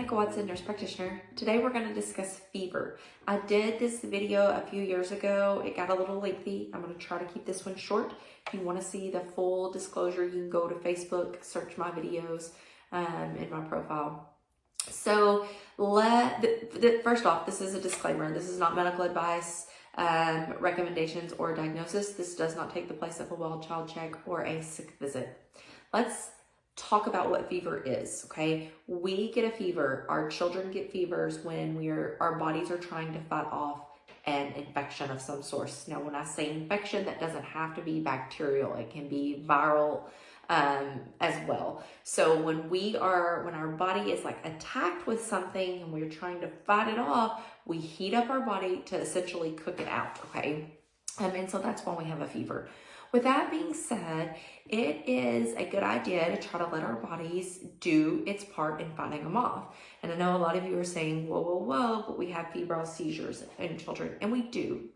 Danika Watson, nurse practitioner. Today we're going to discuss fever. I did this video a few years ago. It got a little lengthy. I'm going to try to keep this one short. If you want to see the full disclosure, you can go to Facebook, search my videos in my profile. So first off, this is a disclaimer. This is not medical advice, recommendations, or diagnosis. This does not take the place of a well child check or a sick visit. Let's talk about what fever is, okay? We get a fever. Our children get fevers when our bodies are trying to fight off an infection of some sort. Now, when I say infection, that doesn't have to be bacterial. It can be viral as well. So when our body is like attacked with something and we're trying to fight it off, we heat up our body to essentially cook it out, okay? And so that's when we have a fever. With that being said, it is a good idea to try to let our bodies do its part in fighting them off. And I know a lot of you are saying, whoa, but we have febrile seizures in children, and we do.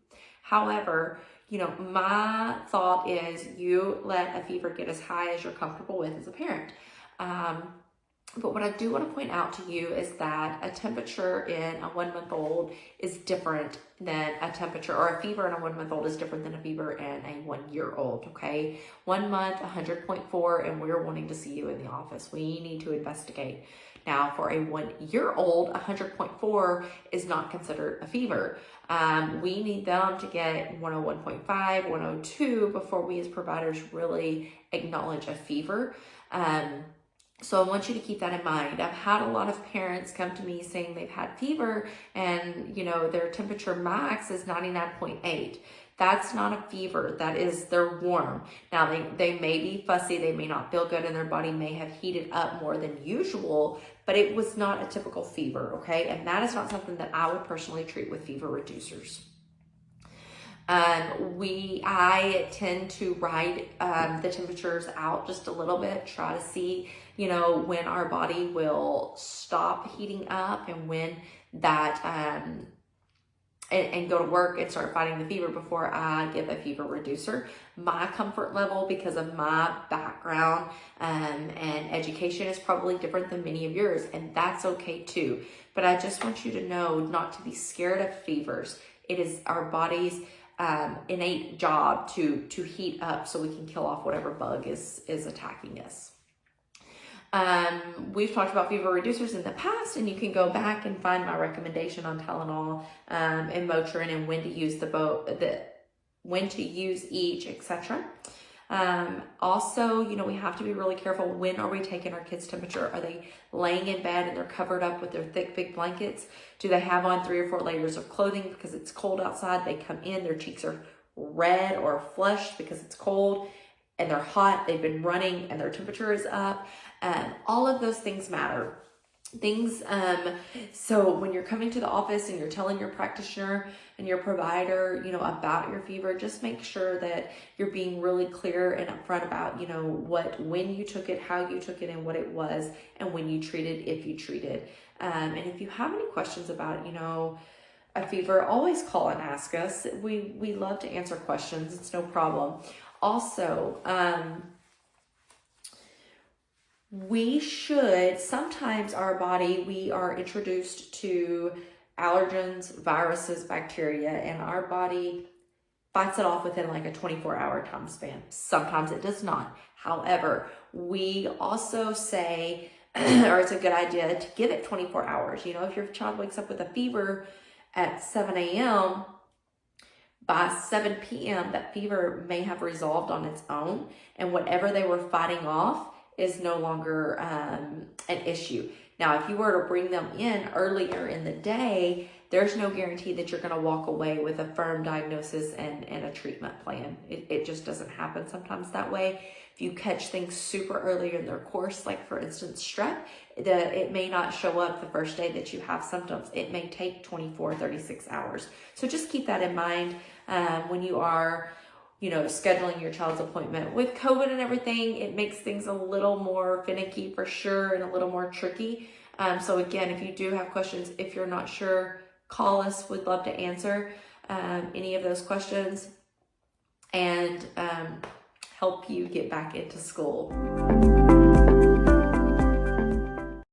However, my thought is you let a fever get as high as you're comfortable with as a parent. But what I do want to point out to you is that a temperature in a 1-month-old is different than a temperature, or a fever in a 1-month-old is different than a fever in a 1-year-old, okay? 1 month, 100.4, and we're wanting to see you in the office. We need to investigate. Now, for a 1-year-old, 100.4 is not considered a fever. We need them to get 101.5, 102 before we as providers really acknowledge a fever. So I want you to keep that in mind. I've had a lot of parents come to me saying they've had fever and, their temperature max is 99.8. That's not a fever. That is, they're warm. Now, they may be fussy. They may not feel good and their body may have heated up more than usual, but it was not a typical fever, okay? And that is not something that I would personally treat with fever reducers. I tend to ride the temperatures out just a little bit, try to see, when our body will stop heating up and when that, and go to work and start fighting the fever before I give a fever reducer. My comfort level, because of my background and education, is probably different than many of yours, and that's okay too. But I just want you to know not to be scared of fevers. It is our body's innate job to heat up so we can kill off whatever bug is attacking us. We've talked about fever reducers in the past, and you can go back and find my recommendation on Tylenol and Motrin and when to use when to use each, etc. Also, we have to be really careful. When are we taking our kids' temperature? Are they laying in bed and they're covered up with their thick, big blankets? Do they have on 3 or 4 layers of clothing because it's cold outside? They come in, their cheeks are red or flushed because it's cold and they're hot. They've been running and their temperature is up. All of those things matter. So when you're coming to the office and you're telling your practitioner and your provider, about your fever, just make sure that you're being really clear and upfront about, when you took it, how you took it, and what it was, and when you treated, if you treated. And if you have any questions about, a fever, always call and ask us. We love to answer questions. It's no problem. Also, sometimes our body, we are introduced to allergens, viruses, bacteria, and our body fights it off within like a 24-hour time span. Sometimes it does not. However, we also say, or it's a good idea to give it 24 hours. If your child wakes up with a fever at 7 a.m., by 7 p.m., that fever may have resolved on its own, and whatever they were fighting off is no longer an issue. Now, if you were to bring them in earlier in the day, there's no guarantee that you're going to walk away with a firm diagnosis and a treatment plan. It just doesn't happen sometimes that way. If you catch things super early in their course, like for instance, strep, it may not show up the first day that you have symptoms. It may take 24, 36 hours. So just keep that in mind when you are scheduling your child's appointment. With COVID and everything, it makes things a little more finicky for sure and a little more tricky. So again, if you do have questions, if you're not sure, call us. We'd love to answer any of those questions and help you get back into school.